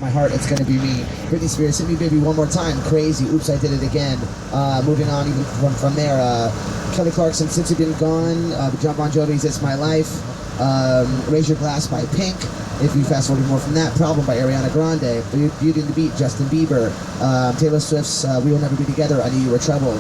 My heart, it's gonna be me. Britney Spears, Hit Me Baby One More Time, Crazy, Oops, I Did It Again. Moving on even from there, Kelly Clarkson, Since You've Been Gone, John Bon Jovi's It's My Life, Raise Your Glass by Pink. If you fast forward more from that, Problem by Ariana Grande, Beauty and the Beat, Justin Bieber, Taylor Swift's We Will Never Be Together, I Knew You Were Trouble.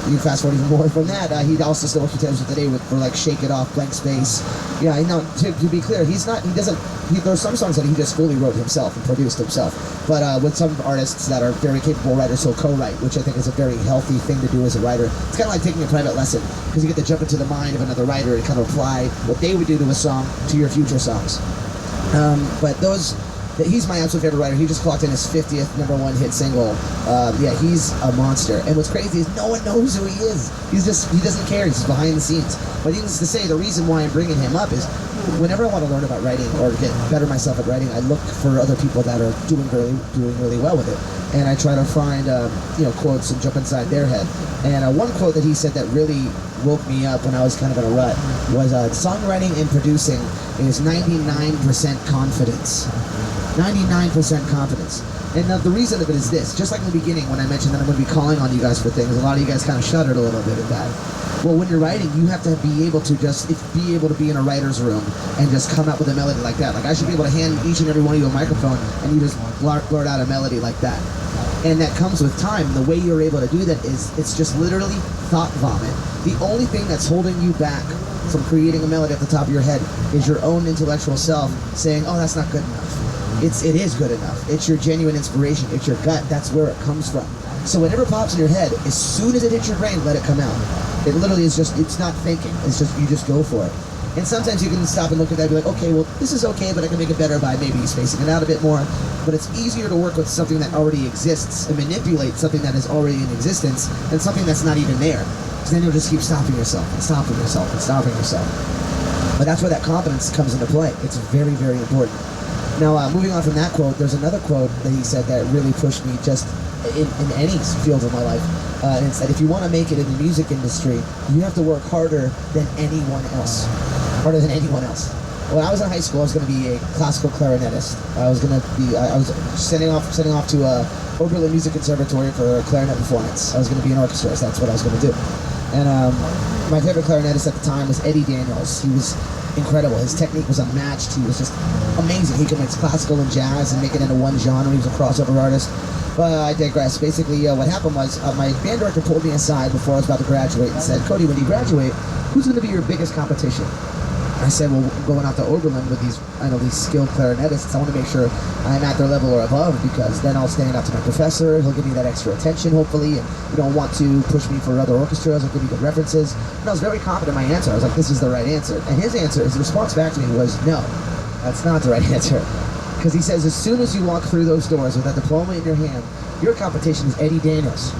You fast forward even more from that, he also still works with Taylor Swift today for like Shake It Off, Blank Space. Yeah, I know, to be clear, there's some songs that he just fully wrote himself and produced himself. But with some artists that are very capable writers, he'll co-write, which I think is a very healthy thing to do as a writer. It's kind of like taking a private lesson, because you get to jump into the mind of another writer and kind of apply what they would do to a song to your future songs. He's my absolute favorite writer. He just clocked in his 50th #1 hit single. Yeah, he's a monster. And what's crazy is no one knows who he is. He doesn't care. He's behind the scenes. But needless to say, the reason why I'm bringing him up is whenever I want to learn about writing or get better myself at writing, I look for other people that are doing really well with it. And I try to find quotes and jump inside their head. And one quote that he said that really woke me up when I was kind of in a rut was songwriting and producing is 99% confidence. 99% confidence. And the reason of it is this. Just like in the beginning when I mentioned that I'm going to be calling on you guys for things, a lot of you guys kind of shuddered a little bit at that. Well, when you're writing, you have to be able to be in a writer's room and just come up with a melody like that. Like I should be able to hand each and every one of you a microphone and you just blurt out a melody like that. And that comes with time. The way you're able to do that is it's just literally thought vomit. The only thing that's holding you back from creating a melody at the top of your head is your own intellectual self saying, oh, that's not good enough. It is good enough. It's your genuine inspiration. It's your gut. That's where it comes from. So whatever pops in your head, as soon as it hits your brain, let it come out. It literally is it's not thinking. It's just, you just go for it. And sometimes you can stop and look at that and be like, okay, well, this is okay, but I can make it better by maybe spacing it out a bit more. But it's easier to work with something that already exists and manipulate something that is already in existence than something that's not even there. Because then you'll just keep stopping yourself and stopping yourself and stopping yourself. But that's where that confidence comes into play. It's very, very important. Now, moving on from that quote, there's another quote that he said that really pushed me just in any field of my life. And it's that if you want to make it in the music industry, you have to work harder than anyone else. Harder than anyone else. When I was in high school, I was going to be a classical clarinetist. I was sending off to Oberlin Music Conservatory for a clarinet performance. I was going to be an orchestrist. That's what I was going to do. And my favorite clarinetist at the time was Eddie Daniels. He was incredible. His technique was unmatched. He was just amazing. He could mix classical and jazz and make it into one genre. He was a crossover artist. But I digress. Basically, what happened was my band director pulled me aside before I was about to graduate and said, Cody, when you graduate, who's going to be your biggest competition? I said, well, going out to Oberlin with these skilled clarinetists, I want to make sure I'm at their level or above, because then I'll stand up to my professor. He'll give me that extra attention, hopefully, and you don't want to push me for other orchestras. He'll give me good references. And I was very confident in my answer. I was like, this is the right answer. And his response back to me was, no, that's not the right answer. Because he says, as soon as you walk through those doors with that diploma in your hand, your competition is Eddie Daniels.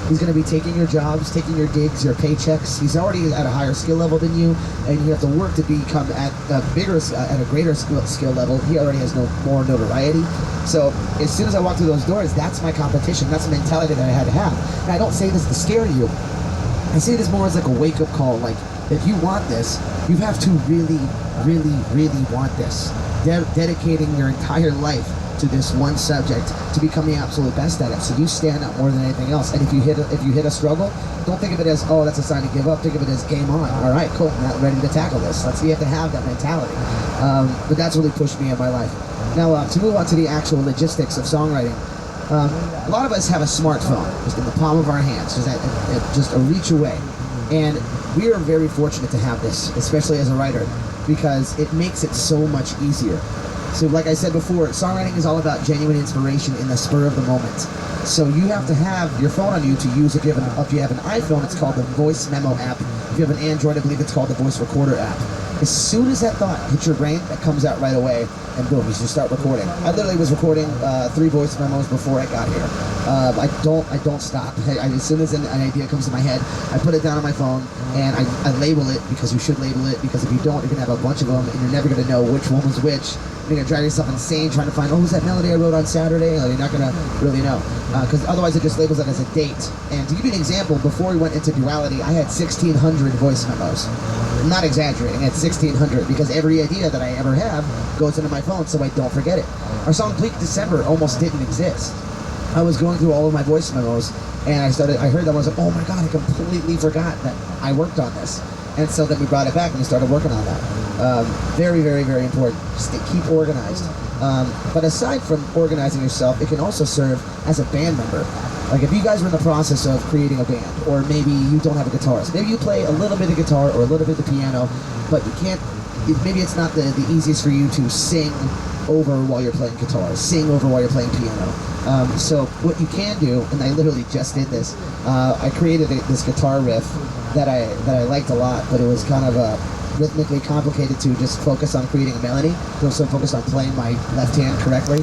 He's going to be taking your jobs, taking your gigs, your paychecks. He's already at a higher skill level than you, and you have to work to become at a greater skill level. He already has more notoriety. So as soon as I walk through those doors, that's my competition. That's the mentality that I had to have. And I don't say this to scare you. I say this more as like a wake-up call. Like, if you want this, you have to really, really, really want this. Dedicating your entire life to this one subject to become the absolute best at it. So you stand up more than anything else. And if you hit a struggle, don't think of it as, oh, that's a sign to give up. Think of it as game on. All right, cool. I'm not ready to tackle this. You have to have that mentality. But that's really pushed me in my life. Now, to move on to the actual logistics of songwriting, a lot of us have a smartphone just in the palm of our hands, just a reach away. And we are very fortunate to have this, especially as a writer, because it makes it so much easier. So like I said before, songwriting is all about genuine inspiration in the spur of the moment. So you have to have your phone on you to use. If you have an iPhone, it's called the Voice Memo app. If you have an Android, I believe it's called the Voice Recorder app. As soon as that thought hits your brain, that comes out right away, and boom, you just start recording. I literally was recording 3 voice memos before I got here. I don't stop. As soon as an idea comes to my head, I put it down on my phone, and I label it, because you should label it, because if you don't, you're going to have a bunch of them, and you're never going to know which one was which. You're going to drive yourself insane trying to find, oh, was that melody I wrote on Saturday? You're not going to really know, because otherwise it just labels it as a date. And to give you an example, before we went into Duality, I had 1,600 voice memos. I'm not exaggerating, at 1,600, because every idea that I ever have goes into my phone so I don't forget it. Our song Bleak December almost didn't exist. I was going through all of my voice memos, and I heard that, I was like, oh my god, I completely forgot that I worked on this. And so then we brought it back and we started working on that. Very, very, very important. Just to keep organized. But aside from organizing yourself, it can also serve as a band member. Like if you guys were in the process of creating a band, or maybe you don't have a guitarist, maybe you play a little bit of guitar or a little bit of piano, but you can't, maybe it's not the easiest for you to sing over while you're playing guitar, sing over while you're playing piano. So what you can do, and I literally just did this, I created this guitar riff that I liked a lot, but it was kind of rhythmically complicated to just focus on creating a melody. So focused on playing my left hand correctly.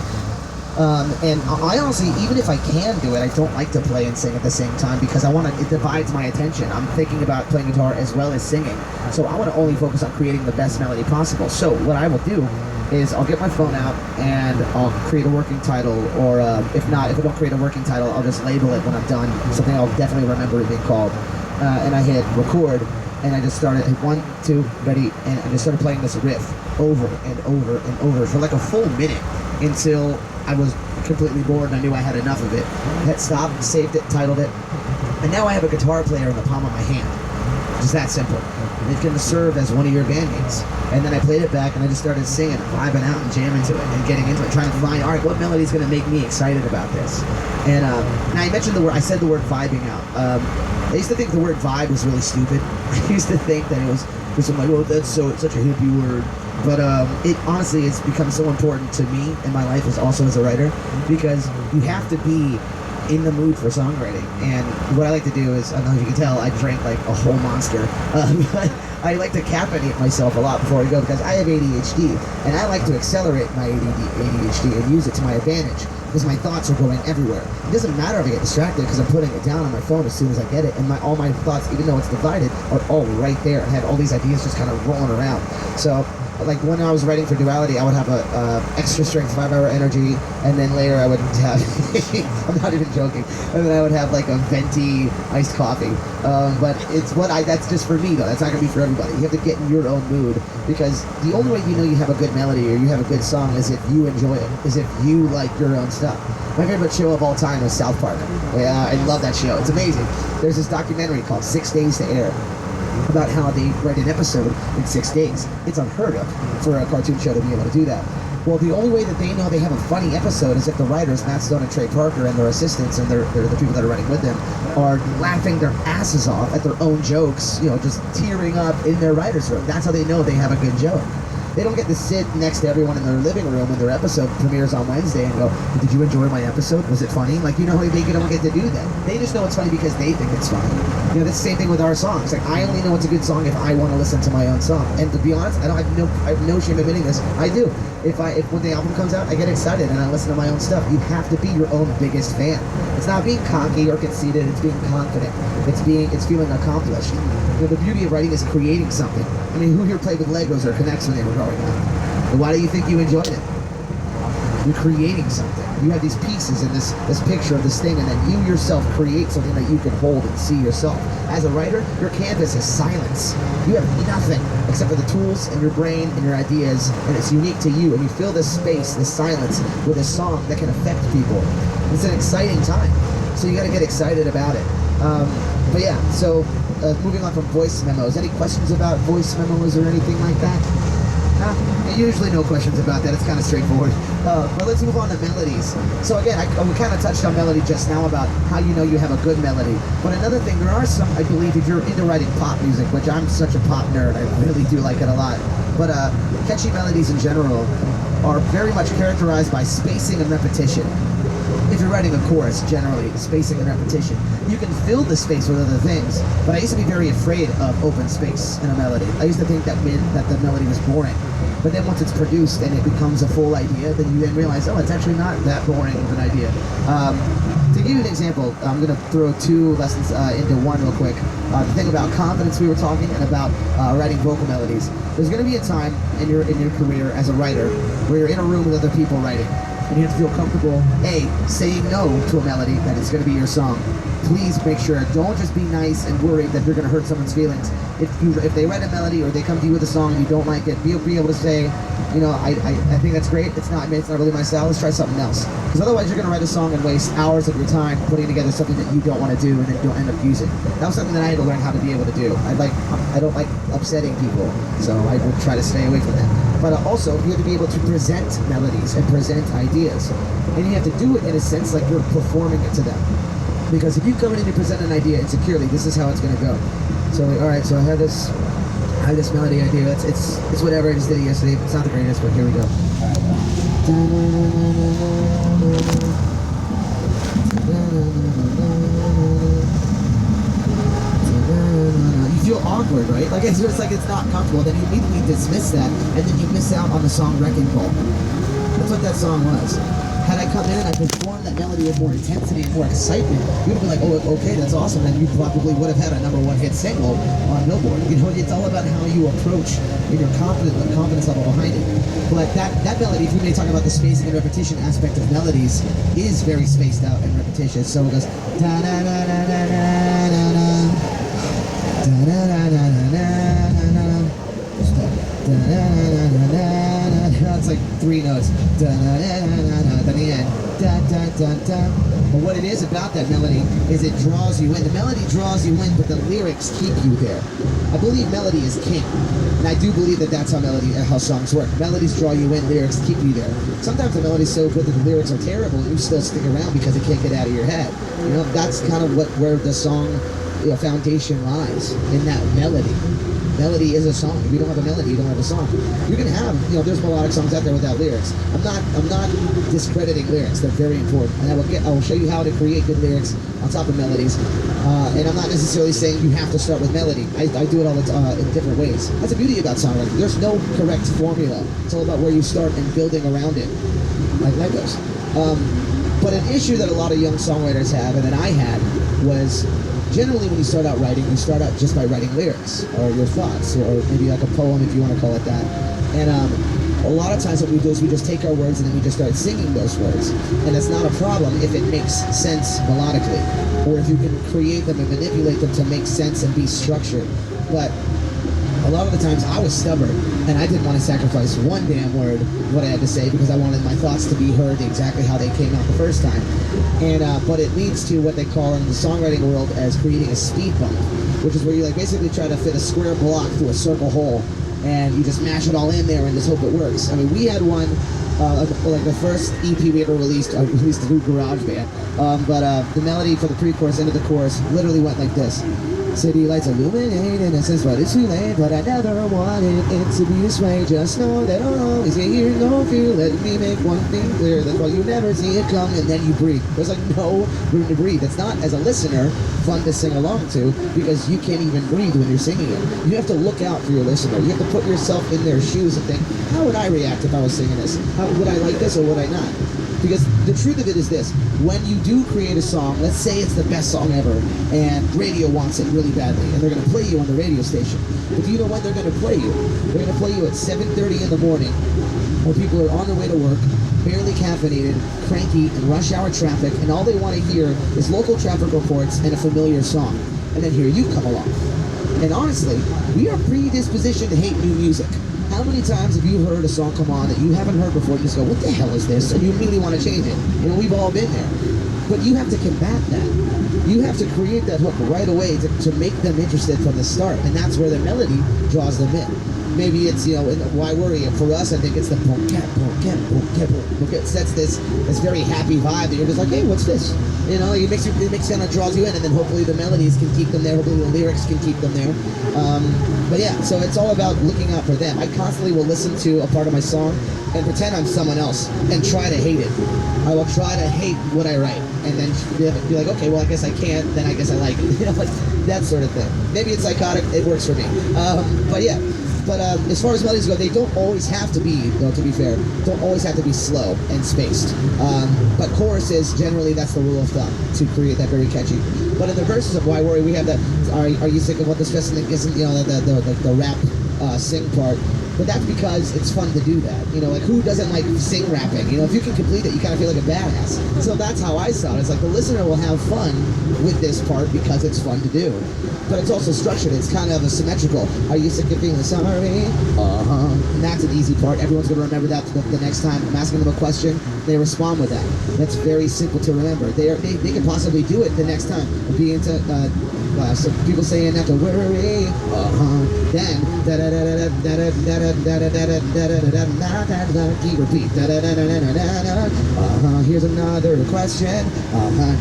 And I honestly, even if I can do it, I don't like to play and sing at the same time because it divides my attention. I'm thinking about playing guitar as well as singing. So I want to only focus on creating the best melody possible. So what I will do is I'll get my phone out and I'll create a working title, or if I don't create a working title, I'll just label it when I'm done, something I'll definitely remember it being called. And I hit record, and I just started, 1, 2, ready, and I just started playing this riff over and over and over for like a full minute until I was completely bored and I knew I had enough of it. Hit stop, saved it, titled it, and now I have a guitar player in the palm of my hand. Just that simple. It can serve as one of your bandmates. And then I played it back and I just started singing, vibing out and jamming to it and getting into it, trying to find, all right, what melody is going to make me excited about this? And I mentioned I said the word vibing out. I used to think the word vibe was really stupid. I used to think that it was I'm like, oh, that's such a hippie word. But it honestly has become so important to me in my life as a writer, because you have to be in the mood for songwriting. And what I like to do is, I don't know if you can tell, I drank like a whole monster. But I like to caffeinate myself a lot before I go, because I have ADHD, and I like to accelerate my ADHD and use it to my advantage, because my thoughts are going everywhere. It doesn't matter if I get distracted, because I'm putting it down on my phone as soon as I get it, and all my thoughts, even though it's divided, are all right there. I have all these ideas just kind of rolling around. So like when I was writing for Duality, I would have a extra strength 5-hour energy, and then later I would have I'm not even joking, and then I would have like a venti iced coffee. But that's just for me though. That's not gonna be for everybody. You have to get in your own mood, because the only way you know you have a good melody or you have a good song is if you enjoy it, is if you like your own stuff. My favorite show of all time is South Park. I love that show. It's amazing. There's this documentary called 6 Days to Air, about how they write an episode in 6 days. It's unheard of for a cartoon show to be able to do that. Well, the only way that they know they have a funny episode is if the writers, Matt Stone and Trey Parker, and their assistants, and they're the people that are writing with them, are laughing their asses off at their own jokes, just tearing up in their writer's room. That's how they know they have a good joke. They don't get to sit next to everyone in their living room when their episode premieres on Wednesday and go, did you enjoy my episode? Was it funny? Like, they don't get to do that. They just know it's funny because they think it's funny. That's the same thing with our songs. Like, I only know it's a good song if I want to listen to my own song. And to be honest, I have no shame admitting this. I do. If when the album comes out, I get excited and I listen to my own stuff. You have to be your own biggest fan. It's not being cocky or conceited. It's being confident. It's feeling accomplished. The beauty of writing is creating something. I mean, who here played with Legos or Connects when they were growing up? And why do you think you enjoyed it? You're creating something. You have these pieces in this picture of this thing, and then you yourself create something that you can hold and see yourself. As a writer, your canvas is silence. You have nothing except for the tools and your brain and your ideas, and it's unique to you. And you fill this space, this silence, with a song that can affect people. It's an exciting time. So you got to get excited about it. But yeah, so moving on from voice memos. Any questions about voice memos or anything like that? Usually no questions about that. It's kind of straightforward. But let's move on to melodies. So again, we kind of touched on melody just now about how you know you have a good melody. But another thing, there are some, I believe, if you're into writing pop music, which I'm such a pop nerd, I really do like it a lot. But catchy melodies in general are very much characterized by spacing and repetition. If you're writing a chorus, generally, spacing and repetition, you can fill the space with other things. But I used to be very afraid of open space in a melody. I used to think that meant that the melody was boring. But then once it's produced and it becomes a full idea, then you then realize, oh, it's actually not that boring of an idea. To give you an example, I'm going to throw two lessons into one real quick. The thing about confidence we were talking, and about writing vocal melodies. There's going to be a time in your career as a writer where you're in a room with other people writing. and you have to feel comfortable, A, saying no to a melody that is going to be your song. Please make sure, don't just be nice and worried that you're going to hurt someone's feelings. If they write a melody or they come to you with a song and you don't like it, be able to say, you know, I think that's great, it's not really my style, let's try something else. Because otherwise you're going to write a song and waste hours of your time putting together something that you don't want to do and then you'll end up using. That was something that I had to learn how to be able to do. I don't like upsetting people, so I would try to stay away from that. But also, you have to be able to present melodies and present ideas. And you have to do it in a sense like you're performing it to them. Because if you come in and you present an idea insecurely, this is how it's going to go. So, all right, so I have this melody idea. It's whatever. I just did it yesterday. It's not the greatest, but here we go. You feel awkward, right? Like it's just like it's not comfortable. Then you immediately dismiss that, and then you miss out on the song Wrecking Ball. That's what that song was. Had I come in and I performed that melody with more intensity and more excitement, you would be like, oh, okay, that's awesome. And you probably would have had a #1 hit single on Billboard. You know, it's all about how you approach and your confidence level behind it. But that melody, if we may talk about the spacing and repetition aspect of melodies, is very spaced out and repetitious. So it goes da da da da da da da da da da da da da da. It's like 3 notes. Da da da da da da da da. But what it is about that melody is it draws you in. The melody draws you in, but the lyrics keep you there. I believe melody is king, and I do believe that that's how songs work. Melodies draw you in, lyrics keep you there. Sometimes the melody's so good that the lyrics are terrible, and you still stick around because it can't get out of your head. You know, that's kind of where the song, foundation lies, in that melody. Melody is a song. If you don't have a melody, you don't have a song. You can have, there's melodic songs out there without lyrics. I'm not discrediting lyrics. They're very important, and I will show you how to create good lyrics on top of melodies. And I'm not necessarily saying you have to start with melody. I do it all in different ways. That's the beauty about songwriting. There's no correct formula. It's all about where you start and building around it, like Legos. But an issue that a lot of young songwriters have, and that I had, was generally when you start out writing, you start out just by writing lyrics or your thoughts, or maybe like a poem if you want to call it that. And a lot of times what we do is we just take our words and then we just start singing those words. And that's not a problem if it makes sense melodically, or if you can create them and manipulate them to make sense and be structured. But a lot of the times I was stubborn and I didn't want to sacrifice one damn word of what I had to say because I wanted my thoughts to be heard exactly how they came out the first time. And but it leads to what they call in the songwriting world as creating a speed bump, which is where you basically try to fit a square block through a circle hole, and you just mash it all in there and just hope it works. I mean, we had one, like the first EP we ever released through GarageBand, but the melody for the pre-chorus into the chorus literally went like this. City lights illuminate in a sense, but it's too late. But I never wanted it to be this way. Just know that I'll always get here, no fear. Let me make one thing clear. That's why you never see it come, and then you breathe. There's no room to breathe. It's not, as a listener, fun to sing along to, because you can't even breathe when you're singing it. You have to look out for your listener. You have to put yourself in their shoes and think, how would I react if I was singing this? How would I like this or would I not? Because the truth of it is this: when you do create a song, let's say it's the best song ever, and radio wants it really badly, and they're going to play you on the radio station. But do you know when they're going to play you? They're going to play you at 7:30 in the morning, where people are on their way to work, barely caffeinated, cranky, in rush hour traffic, and all they want to hear is local traffic reports and a familiar song. And then here you come along. And honestly, we are predispositioned to hate new music. How many times have you heard a song come on that you haven't heard before and you just go, what the hell is this? And you immediately want to change it. We've all been there. But you have to combat that. You have to create that hook right away to make them interested from the start. And that's where the melody draws them in. Maybe it's, why worry? For us, I think it's the it sets this very happy vibe that you're just like, hey, what's this? It kind of draws you in, and then hopefully the melodies can keep them there, hopefully the lyrics can keep them there. But yeah, so it's all about looking out for them. I constantly will listen to a part of my song and pretend I'm someone else and try to hate it. I will try to hate what I write, and then be like, okay, well, I guess I can't, then I guess I like it. Like that sort of thing. Maybe it's psychotic, it works for me. But yeah. But as far as melodies go, they don't always have to be, though, to be fair, don't always have to be slow and spaced. But choruses, generally, that's the rule of thumb, to create that very catchy. But in the verses of Why Worry, we have that, are you sick of what the stress isn't, the rap sing part. But that's because it's fun to do that. You know, like who doesn't like sing rapping? You know, if you can complete it, you kind of feel like a badass. So that's how I saw it. It's like the listener will have fun with this part because it's fun to do. But it's also structured. It's kind of a symmetrical. Are you sick of feeling sorry? And that's an easy part. Everyone's going to remember that the next time I'm asking them a question. They respond with that. That's very simple to remember. They can possibly do it the next time. Be into so people saying not to worry. Then repeat. Here's another question.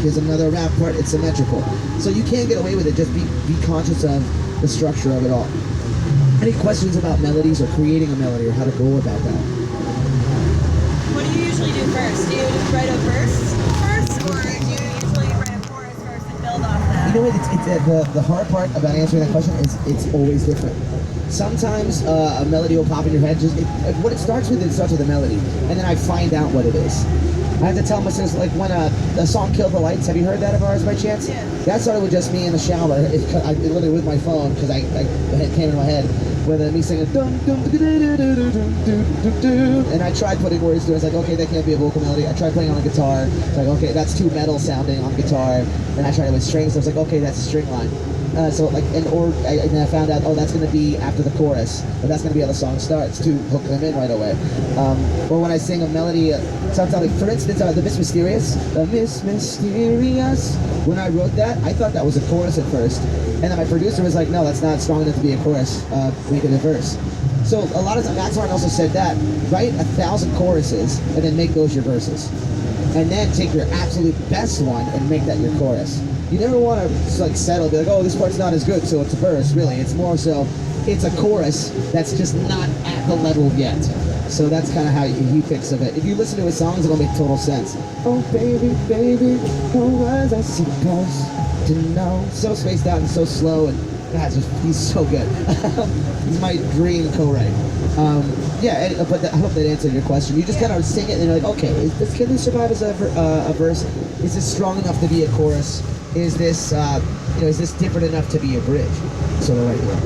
Here's another rap part. It's symmetrical. So you can't get away with it. Just be conscious of the structure of it all. Any questions about melodies or creating a melody or how to go about that? What do you usually do first? Do you just write a verse first, or do you usually write a chorus first and build off that? You know what? The hard part about answering that question is it's always different. Sometimes a melody will pop in your head. What it starts with a melody, and then I find out what it is. I have to tell myself, like when the song "Kill the Lights." Have you heard that of ours by chance? Yeah. That started with just me in the shower. I literally with my phone because it came in my head with me singing dum dum and I tried putting words to it. I was like, okay, that can't be a vocal melody. I tried playing on a guitar. It's like, okay, that's too metal sounding on guitar. And I tried it with strings. I was like, okay, that's a string line. So like, and I found out, oh, that's going to be after the chorus, but that's going to be how the song starts to hook them in right away. Or when I sing a melody, sometimes, like for instance, the Miss Mysterious. When I wrote that, I thought that was a chorus at first, and then my producer was like, no, that's not strong enough to be a chorus. Make it a verse. So a lot of times, Max Martin also said that write 1,000 choruses and then make those your verses, and then take your absolute best one and make that your chorus. You never want to like settle, be like, oh, this part's not as good, so it's a verse. Really, it's more so, it's a chorus that's just not at the level yet. So that's kind of how he thinks of it. If you listen to his songs, it'll make total sense. Oh baby, baby, how was I supposed to know? So spaced out and so slow, and he's so good. He's my dream co-write. But I hope that answered your question. You just kind of sing it and you're like, okay, can this survive as a verse? Is this strong enough to be a chorus? Is this, is this different enough to be a bridge? So right here.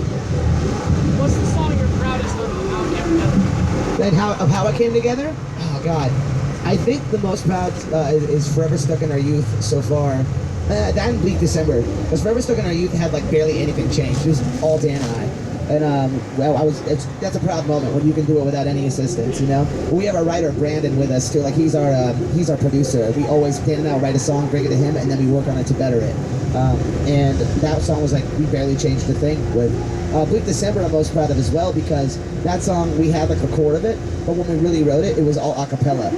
What's the song you're proudest of how it came together? And how it came together? Oh God, I think the most proud is "Forever Stuck in Our Youth" so far. That and "Bleak December," because "Forever Stuck in Our Youth" had like barely anything changed. It was all Dan and I. And that's a proud moment when you can do it without any assistance, you know. We have our writer Brandon with us too. Like he's our producer. We always Dan and I write a song, bring it to him, and then we work on it to better it. And that song was like we barely changed a thing with. "Bleak December" I'm most proud of as well because that song we had like a chord of it, but when we really wrote it, it was all a cappella.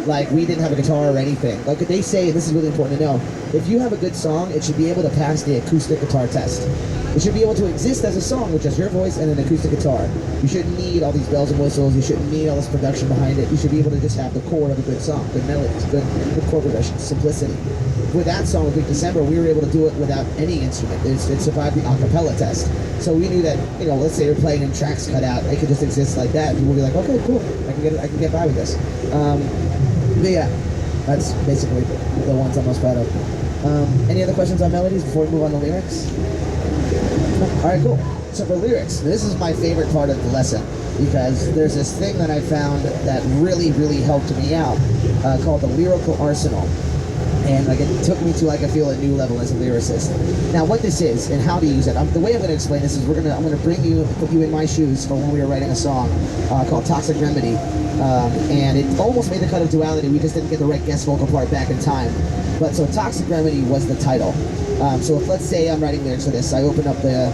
Like we didn't have a guitar or anything. Like they say, and this is really important to know, if you have a good song, it should be able to pass the acoustic guitar test. It should be able to exist as a song with just your voice and an acoustic guitar. You shouldn't need all these bells and whistles. You shouldn't need all this production behind it. You should be able to just have the core of a good song, good melodies, good chord progression, simplicity. With that song, with "Bleak December," we were able to do it without any instrument. It survived the a cappella test. So we knew that, let's say you're playing and tracks cut out, it could just exist like that. And we'll be like, okay, cool, I can get by with this. But yeah, that's basically the ones I'm most proud of. Any other questions on melodies before we move on to lyrics? All right, cool. So for lyrics, this is my favorite part of the lesson because there's this thing that I found that really, really helped me out called the lyrical arsenal. And like it took me to I feel a new level as a lyricist. Now what this is and how to use it, the way I'm going to explain this is I'm going to put you in my shoes for when we were writing a song called "Toxic Remedy," and it almost made the cut of Duality. We just didn't get the right guest vocal part back in time. But so "Toxic Remedy" was the title. So if let's say I'm writing lyrics for this, I open up the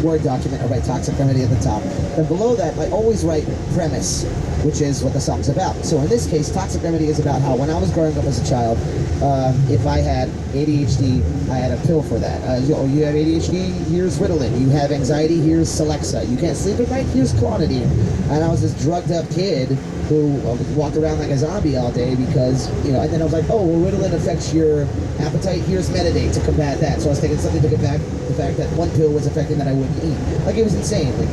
Word document, I write "Toxic Remedy" at the top. Then below that, I always write premise, which is what the song's about. So in this case, "Toxic Remedy" is about how when I was growing up as a child, if I had ADHD, I had a pill for that. You have ADHD, here's Ritalin. You have anxiety, here's Celexa. You can't sleep at night, here's Clonidine. And I was this drugged up kid who walked around like a zombie all day because, and then I was like, oh, well, Ritalin affects your appetite, here's Metadate to combat that. So I was taking something to combat the fact that one pill was affecting that I wouldn't eat. Like, it was insane. Like,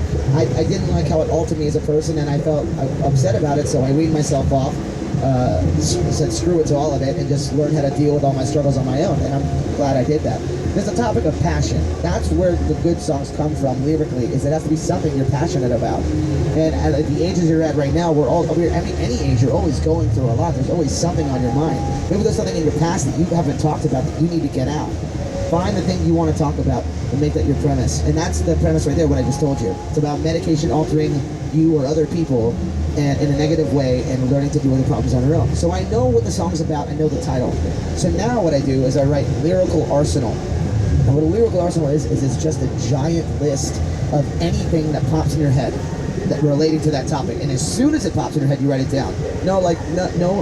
I didn't like how it altered me as a person, and I felt upset about it, so I weaned myself off. said screw it to all of it and just learn how to deal with all my struggles on my own. And I'm glad I did that. There's a topic of passion. That's where the good songs come from lyrically, is it has to be something you're passionate about. And at the ages you're at right now, any age, you're always going through a lot. There's always something on your mind. Maybe there's something in your past that you haven't talked about that you need to get out. Find the thing you want to talk about and make that your premise. And that's the premise right there, what I just told you. It's about medication altering you or other people and in a negative way and learning to deal with the problems on your own. So I know what the song's about, I know the title. So now what I do is I write lyrical arsenal. And what a lyrical arsenal is it's just a giant list of anything that pops in your head that relating to that topic. And as soon as it pops in your head, you write it down. No,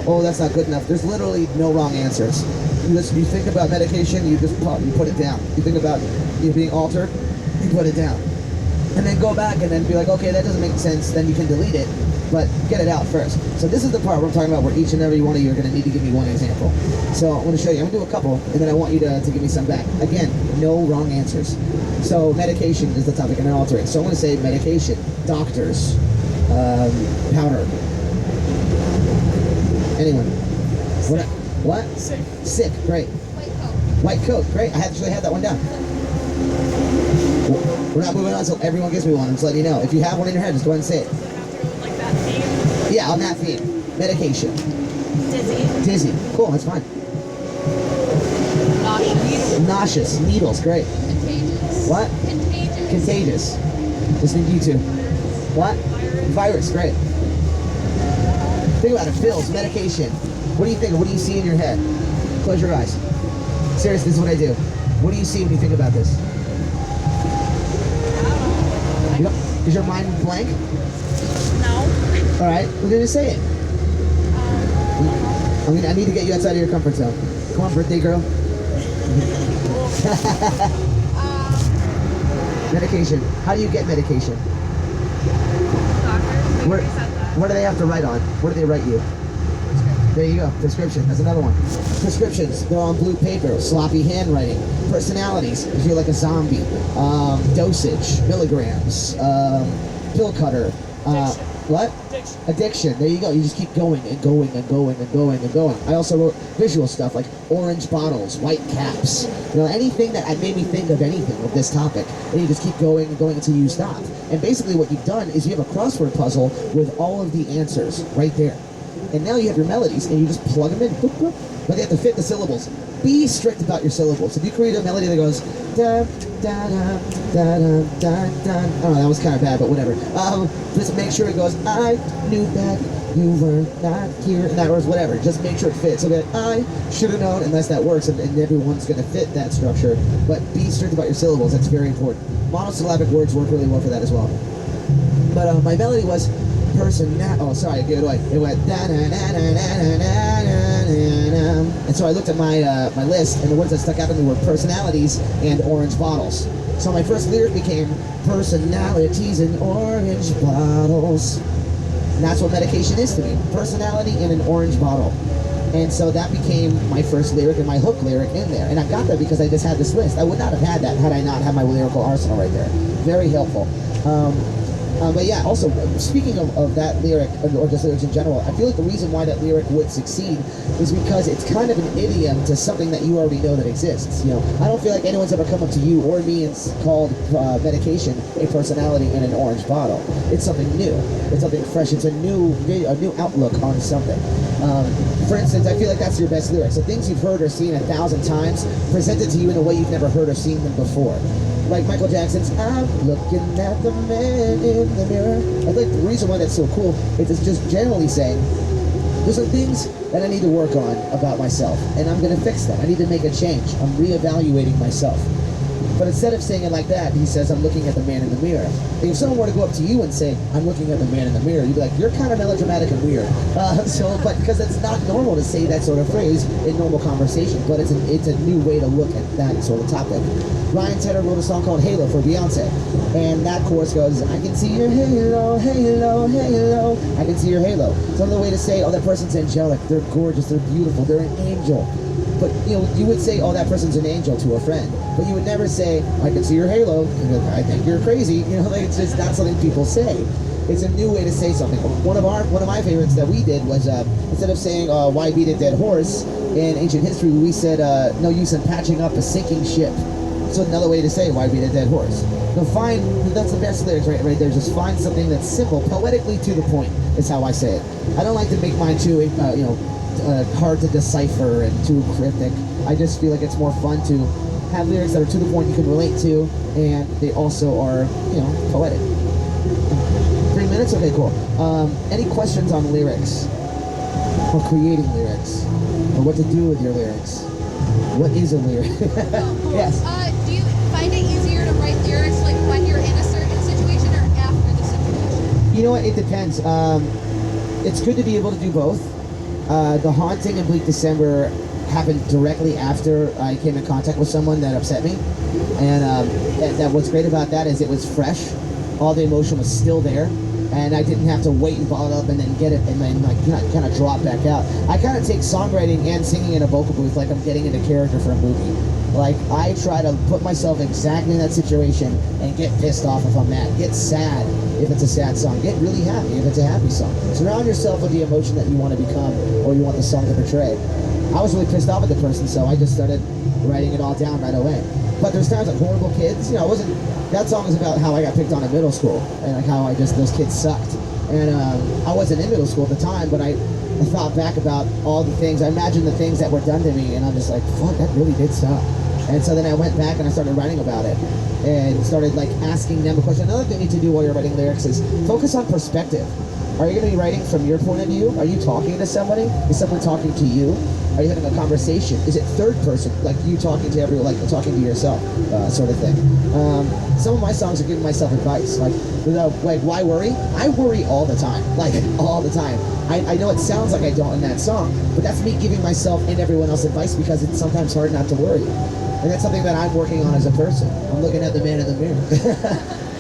oh, that's not good enough. There's literally no wrong answers. You think about medication, you put it down. You think about you being altered, you put it down. And then go back and then be like, okay, that doesn't make sense, then you can delete it, but get it out first. So this is the part where I'm talking about where each and every one of you are going to need to give me one example. So I'm going to show you. I'm going to do a couple, and then I want you to give me some back. Again, no wrong answers. So medication is the topic, and then altering. So I'm going to say medication, doctors, powder. Anyone? What? Sick. Sick, great. White coat, great. I actually had that one down. We're not moving on until everyone gives me one. I'm just letting you know. If you have one in your head, just go ahead and say it. Does it have to go like that theme? Yeah, on that theme. Medication. Dizzy. Dizzy. Cool, that's fine. Nauseous. Nauseous. Needles, great. Contagious. What? Contagious. Contagious. Just need you two. What? Virus, great. Think about it. Pills, medication. What do you think? What do you see in your head? Close your eyes. Seriously, this is what I do. What do you see when you think about this? Is your mind blank? No. All right, we're gonna say it. I need to get you outside of your comfort zone. Come on, birthday girl. Medication. How do you get medication? Doctors. We Where, already said that. what do they have to write on? What do they write you? There you go. Prescription. That's another one. Prescriptions. They're on blue paper. Sloppy handwriting. Personalities. You feel like a zombie. Dosage. Milligrams. Pill cutter. What? Addiction. There you go. You just keep going and going and going and going and going. I also wrote visual stuff like orange bottles, white caps. You know, anything that made me think of anything with this topic. And you just keep going and going until you stop. And basically what you've done is you have a crossword puzzle with all of the answers right there. And now you have your melodies, and you just plug them in, boop, boop, but they have to fit the syllables. Be strict about your syllables. If you create a melody that goes da da da da da da da, I don't know, that was kind of bad, but whatever. Just make sure it goes, I knew that you were not here, and that was whatever. Just make sure it fits. So that I should have known, unless that works, and everyone's going to fit that structure. But be strict about your syllables. That's very important. Monosyllabic words work really well for that as well. But my melody was oh sorry, good way. It went da da da da da da da da. And so I looked at my my list, and the words that stuck out to me were personalities and orange bottles. So my first lyric became personalities and orange bottles. And that's what medication is to me. Personality in an orange bottle. And so that became my first lyric and my hook lyric in there. And I got that because I just had this list. I would not have had that had I not had my lyrical arsenal right there. Very helpful. But yeah, also, speaking of that lyric, or just lyrics in general, I feel like the reason why that lyric would succeed is because it's kind of an idiom to something that you already know that exists. You know, I don't feel like anyone's ever come up to you or me and called medication a personality in an orange bottle. It's something new. It's something fresh. It's a new outlook on something. For instance, I feel like that's your best lyric. So things you've heard or seen 1,000 times, presented to you in a way you've never heard or seen them before. Like Michael Jackson's, I'm looking at the man in the mirror. I think the reason why that's so cool is it's just generally saying, there's some things that I need to work on about myself, and I'm going to fix them. I need to make a change. I'm reevaluating myself. But instead of saying it like that, he says, I'm looking at the man in the mirror. If someone were to go up to you and say, I'm looking at the man in the mirror, you'd be like, you're kind of melodramatic and weird. But because it's not normal to say that sort of phrase in normal conversation, but it's a new way to look at that sort of topic. Ryan Tedder wrote a song called Halo for Beyonce. And that chorus goes, I can see your halo, halo, halo. I can see your halo. It's another way to say, oh, that person's angelic. They're gorgeous. They're beautiful. They're an angel. But, you know, you would say, oh, that person's an angel to a friend. But you would never say, I can see your halo. I think you're crazy. You know, like, it's just not something people say. It's a new way to say something. One of my favorites that we did was instead of saying why beat a dead horse in ancient history, we said no use in patching up a sinking ship. So another way to say why beat a dead horse. So that's the best lyrics right there. Just find something that's simple, poetically to the point is how I say it. I don't like to make mine too hard to decipher and too cryptic. I just feel like it's more fun to have lyrics that are to the point you can relate to, and they also are, poetic. 3 minutes? Okay, cool. Any questions on lyrics? Or creating lyrics? Or what to do with your lyrics? What is a lyric? Yes. Do you find it easier to write lyrics like when you're in a certain situation or after the situation? You know what? It depends. It's good to be able to do both. The Haunting in Bleak December happened directly after I came in contact with someone that upset me. And that what's great about that is it was fresh. All the emotion was still there. And I didn't have to wait and bottle it up and then get it and then kind of drop back out. I kind of take songwriting and singing in a vocal booth like I'm getting into character for a movie. Like, I try to put myself exactly in that situation and get pissed off if I'm mad. Get sad if it's a sad song. Get really happy if it's a happy song. Surround yourself with the emotion that you want to become or you want the song to portray. I was really pissed off at the person, so I just started writing it all down right away. But there's times like Horrible Kids, that song is about how I got picked on in middle school and like how those kids sucked. And I wasn't in middle school at the time, but I thought back about all the things, I imagined the things that were done to me, and I'm just like, fuck, that really did suck. And so then I went back and I started writing about it and started like asking them a question. Another thing you need to do while you're writing lyrics is focus on perspective. Are you going to be writing from your point of view? Are you talking to somebody? Is someone talking to you? Are you having a conversation? Is it third person, like you talking to everyone, like talking to yourself, sort of thing? Some of my songs are giving myself advice, like why worry? I worry all the time, like all the time. I know it sounds like I don't in that song, but that's me giving myself and everyone else advice because it's sometimes hard not to worry. And that's something that I'm working on as a person. I'm looking at the man in the mirror.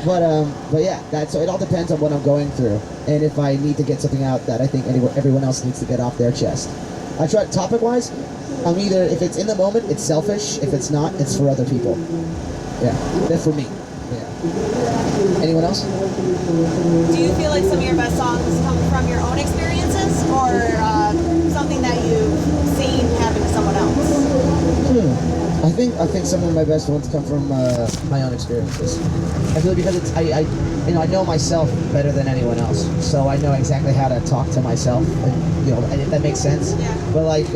But yeah, so it all depends on what I'm going through, and if I need to get something out that I think everyone else needs to get off their chest. I try topic-wise. I'm either, if it's in the moment, it's selfish. If it's not, it's for other people. Yeah, that's for me. Yeah. Anyone else? Do you feel like some of your best songs come from your own experiences or something that you've seen happen to someone else? I think some of my best ones come from my own experiences. I feel because I know myself better than anyone else, so I know exactly how to talk to myself, and if that makes sense. Yeah. But like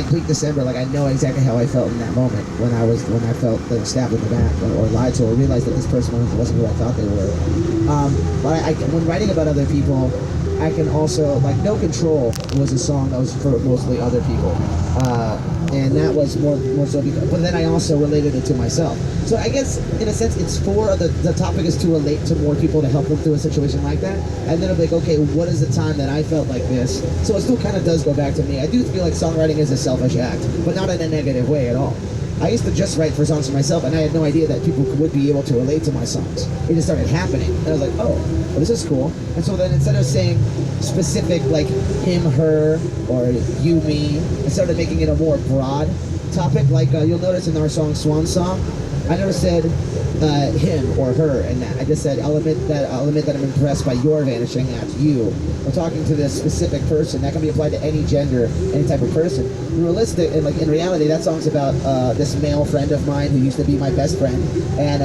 Bleak December, like I know exactly how I felt in that moment when I felt like stabbed in the back or lied to or realized that this person wasn't who I thought they were. But when writing about other people, I can also, like, No Control was a song that was for mostly other people. And that was more so because, but then I also related it to myself. So I guess, in a sense, it's the topic is to relate to more people to help them through a situation like that. And then I'm like, okay, what is the time that I felt like this? So it still kind of does go back to me. I do feel like songwriting is a selfish act, but not in a negative way at all. I used to just write for songs for myself, and I had no idea that people would be able to relate to my songs. It just started happening, and I was like, oh, well, this is cool. And so then instead of saying specific, like him, her, or you, me, I started making it a more broad topic. Like you'll notice in our song Swan Song, I never said him or her in that. I just said, I'll admit that I'm impressed by your vanishing. That's you. I'm talking to this specific person. That can be applied to any gender, any type of person. Realistic, and like in reality, that song's about this male friend of mine who used to be my best friend. And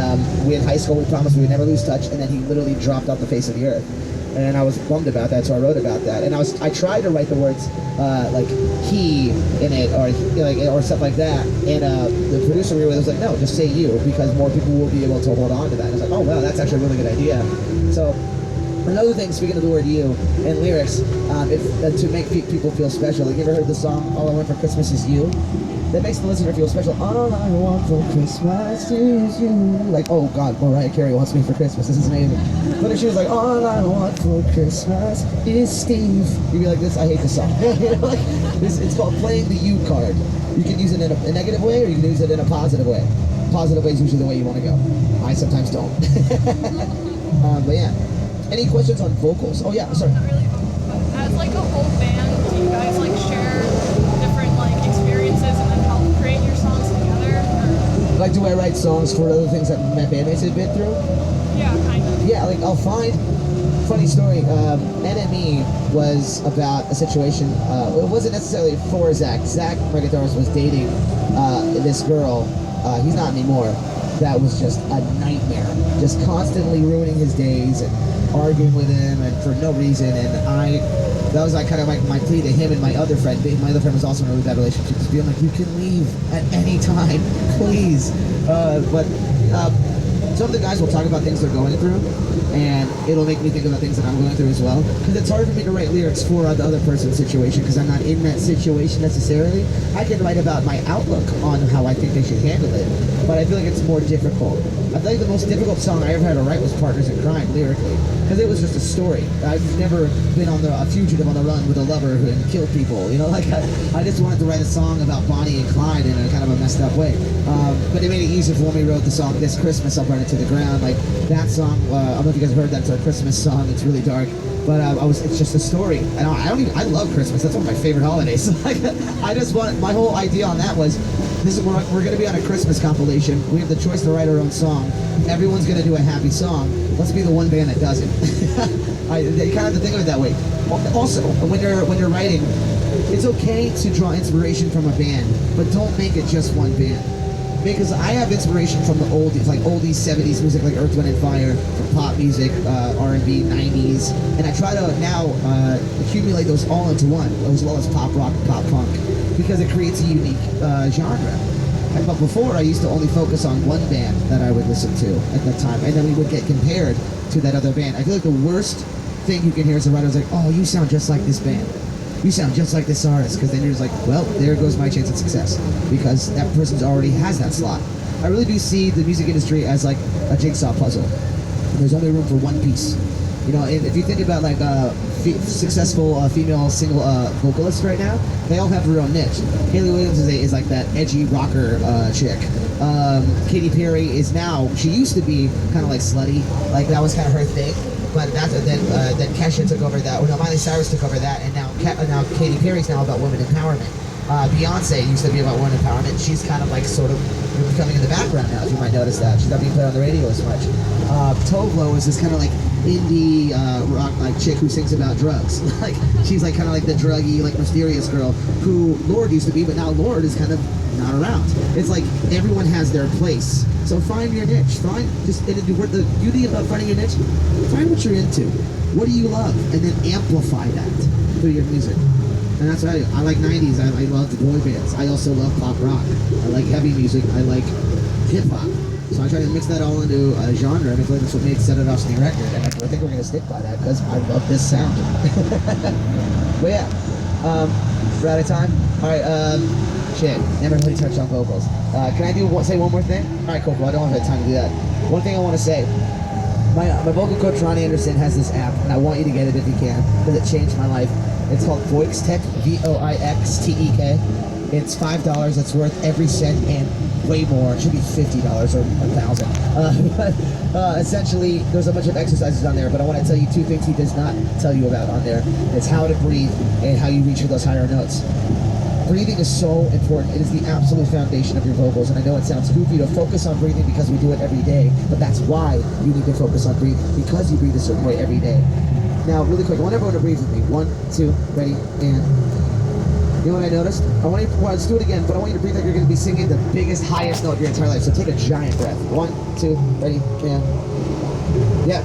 we in high school, we promised we would never lose touch, and then he literally dropped off the face of the earth. And I was bummed about that, so I wrote about that. And I tried to write the words like he in it, or stuff like that. And the producer we were with was like, no, just say you, because more people will be able to hold on to that. And I was like, oh wow, that's actually a really good idea. So another thing, speaking of the word you and lyrics, to make people feel special. Like, you ever heard the song "All I Want for Christmas Is You"? That makes the listener feel special. All I want for Christmas is you. Like, oh God, Mariah Carey wants me for Christmas. This is amazing. But if she was like, all I want for Christmas is Steve, you'd be like, this. I hate this song. It's called playing the you card. You can use it in a negative way, or you can use it in a positive way. Positive way is usually the way you want to go. I sometimes don't. But yeah. Any questions on vocals? Oh yeah, sorry. Not really vocal, but as like a whole band, do you guys like share different like experiences and then help create your songs together? Or? Like, do I write songs for other things that my bandmates have been through? Yeah, kind of. yeah, like I'll find. Funny story. NME was about a situation. It wasn't necessarily for Zach. Zach, my guitarist, was dating this girl. He's not anymore. That was just a nightmare. Just constantly ruining his days and arguing with him and for no reason. And that was like kind of like my plea to him and my other friend. My other friend was also in a really bad relationship. Just being like, you can leave at any time, please. But some of the guys will talk about things they're going through, and it'll make me think about things that I'm going through as well. Because it's hard for me to write lyrics for the other person's situation, because I'm not in that situation necessarily. I can write about my outlook on how I think they should handle it, but I feel like it's more difficult. I feel like the most difficult song I ever had to write was Partners in Crime, lyrically, because it was just a story. I've never been a fugitive on the run with a lover who had killed people. You know, like I just wanted to write a song about Bonnie and Clyde in a kind of a messed up way. But it made it easier for when we wrote the song This Christmas I'll Burn It to the Ground. Like that song, I don't know if you guys heard that. It's a Christmas song. It's really dark, but it's just a story. And I love Christmas. That's one of my favorite holidays. Like, I just want, my whole idea on that was, we're going to be on a Christmas compilation. We have the choice to write our own song. Everyone's going to do a happy song. Let's be the one band that doesn't. You kind of have to think of it that way. Also, when you're writing, it's okay to draw inspiration from a band, but don't make it just one band. Because I have inspiration from the oldies, like oldies, 70s music, like Earth, Wind & Fire, from pop music, R&B, 90s, and I try to now accumulate those all into one, as well as pop rock and pop punk, because it creates a unique genre. But before, I used to only focus on one band that I would listen to at that time, and then we would get compared to that other band. I feel like the worst thing you can hear as a writer is like, oh, you sound just like this band. You sound just like this artist, because then you're just like, well, there goes my chance at success, because that person already has that slot. I really do see the music industry as like a jigsaw puzzle. There's only room for one piece. You know, if you think about like successful female single vocalists right now, they all have their own niche. Hayley Williams is like that edgy rocker chick. Katy Perry is now, she used to be kind of like slutty, like that was kind of her thing. But then Kesha took over that. Well, no, Miley Cyrus took over that, and now Katy Perry's now about women empowerment. Beyonce used to be about women empowerment. She's kind of like sort of becoming in the background now, if you might notice that. She's not being played on the radio as much. Tovlo is this kind of like indie rock like chick who sings about drugs. Like she's like kind of like the druggy, like mysterious girl who Lorde used to be, but now Lorde is kind of not around. It's like everyone has their place. So find your niche. The beauty about finding your niche, find what you're into. What do you love? And then amplify that through your music. And that's what I do. I like 90s. I love the boy bands. I also love pop rock. I like heavy music. I like hip hop. So I try to mix that all into a genre, and I feel like that's what made Set It Off's new record. And I think we're going to stick by that because I love this sound. But yeah, we're out of time. All right, shit, never really touched on vocals. Can I say one more thing? All right, cool. I don't have time to do that. One thing I want to say. My vocal coach, Ronnie Anderson, has this app, and I want you to get it if you can, because it changed my life. It's called Voixtek, Voixtek. It's $5. It's worth every cent and way more. It should be $50 or $1,000. But essentially, there's a bunch of exercises on there, but I want to tell you two things he does not tell you about on there. It's how to breathe and how you reach for those higher notes. Breathing is so important. It is the absolute foundation of your vocals, and I know it sounds goofy to focus on breathing because we do it every day, but that's why you need to focus on breathing, because you breathe a certain way every day. Now, really quick, I want everyone to breathe with me. 1, 2, ready, and... You know what I noticed? Let's do it again, but I want you to breathe like you're going to be singing the biggest, highest note of your entire life. So take a giant breath. 1, 2, ready, and... Yeah.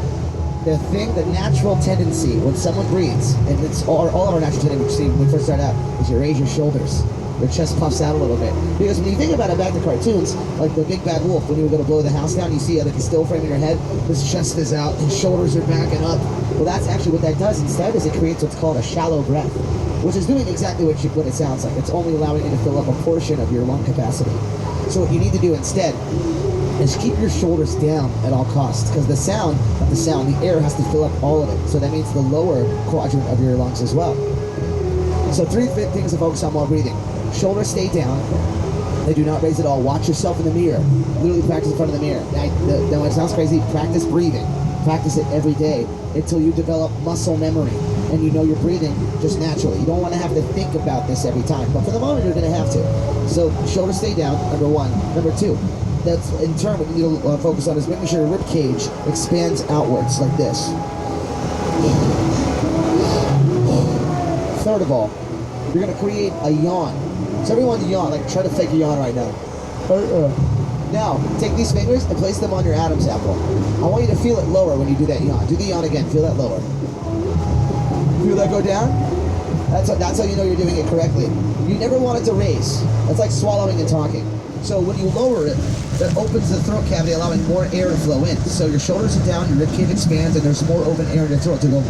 The natural tendency when someone breathes, and it's all of our natural tendency when we first start out, is you raise your shoulders. Your chest puffs out a little bit. Because when you think about it back to cartoons, like the Big Bad Wolf, when you were going to blow the house down, you see like a still frame in your head, his chest is out, his shoulders are backing up. Well, that's actually what that does instead, is it creates what's called a shallow breath, which is doing exactly what it sounds like. It's only allowing you to fill up a portion of your lung capacity. So what you need to do instead is keep your shoulders down at all costs, because the air has to fill up all of it. So that means the lower quadrant of your lungs as well. So 3 things to focus on while breathing. Shoulders stay down. They do not raise at all. Watch yourself in the mirror. Literally practice in front of the mirror. Now it sounds crazy. Practice breathing. Practice it every day until you develop muscle memory and you know you're breathing just naturally. You don't want to have to think about this every time, but for the moment you're going to have to. So shoulders stay down, number 1. Number 2, that's in turn what you need to focus on is making sure your rib cage expands outwards like this. Third of all, you're gonna create a yawn. So everyone yawn, like try to fake a yawn right now. Now, take these fingers and place them on your Adam's apple. I want you to feel it lower when you do that yawn. Do the yawn again, feel that lower. Feel that go down? That's how you know you're doing it correctly. You never want it to raise. That's like swallowing and talking. So when you lower it, that opens the throat cavity, allowing more air to flow in. So your shoulders are down, your ribcage expands, and there's more open air in your throat to go.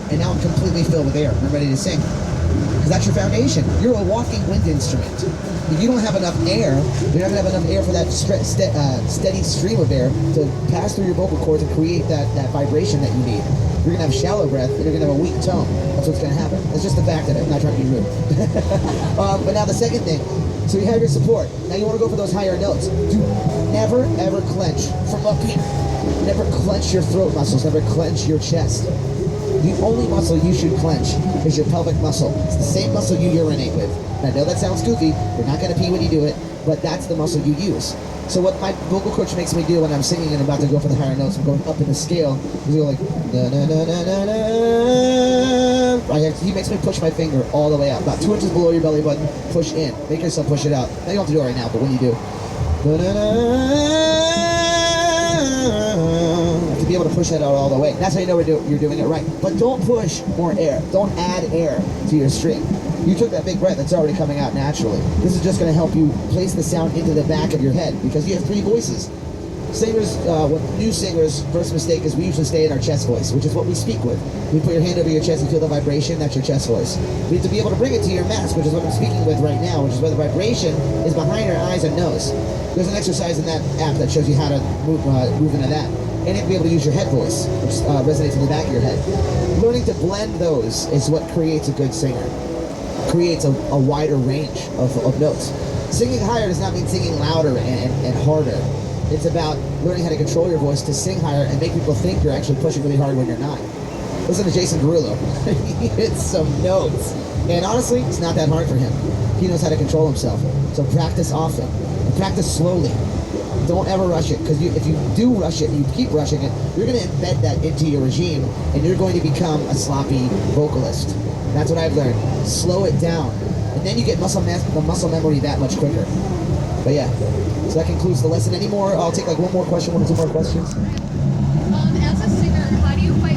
And now I'm completely filled with air. I'm ready to sing. Because that's your foundation. You're a walking wind instrument. If you don't have enough air, you're not going to have enough air for that steady stream of air to pass through your vocal cords and create that vibration that you need. You're going to have shallow breath, and you're going to have a weak tone. That's what's going to happen. That's just the fact of it. I'm not trying to be rude. But now the second thing, so you have your support. Now you want to go for those higher notes. Do never, ever clench from up here. Never clench your throat muscles. Never clench your chest. The only muscle you should clench is your pelvic muscle. It's the same muscle you urinate with. And I know that sounds goofy. You're not going to pee when you do it, but that's the muscle you use. So what my vocal coach makes me do when I'm singing and I'm about to go for the higher notes, I'm going up in the scale, is go like, na na na na na na. He makes me push my finger all the way out, about 2 inches below your belly button, push in. Make yourself push it out. Now you don't have to do it right now, but when you do, na na na. To be able to push that out all the way. That's how you know you're doing it right. But don't push more air. Don't add air to your string. You took that big breath that's already coming out naturally. This is just going to help you place the sound into the back of your head because you have 3 voices. Singers, new singers, first mistake is we usually stay in our chest voice, which is what we speak with. You put your hand over your chest and feel the vibration, that's your chest voice. We have to be able to bring it to your mask, which is what I'm speaking with right now, which is where the vibration is behind your eyes and nose. There's an exercise in that app that shows you how to move into that. And you have to be able to use your head voice, which resonates in the back of your head. Learning to blend those is what creates a good singer. Creates a wider range of notes. Singing higher does not mean singing louder and harder. It's about learning how to control your voice to sing higher and make people think you're actually pushing really hard when you're not. Listen to Jason Derulo. He hits some notes. And honestly, it's not that hard for him. He knows how to control himself. So practice often. And practice slowly. Don't ever rush it, because if you do rush it and you keep rushing it, you're going to embed that into your regime, and you're going to become a sloppy vocalist. That's what I've learned. Slow it down, and then you get muscle memory that much quicker. But yeah, so that concludes the lesson. Any more? I'll take like one more question, 1 or 2 more questions.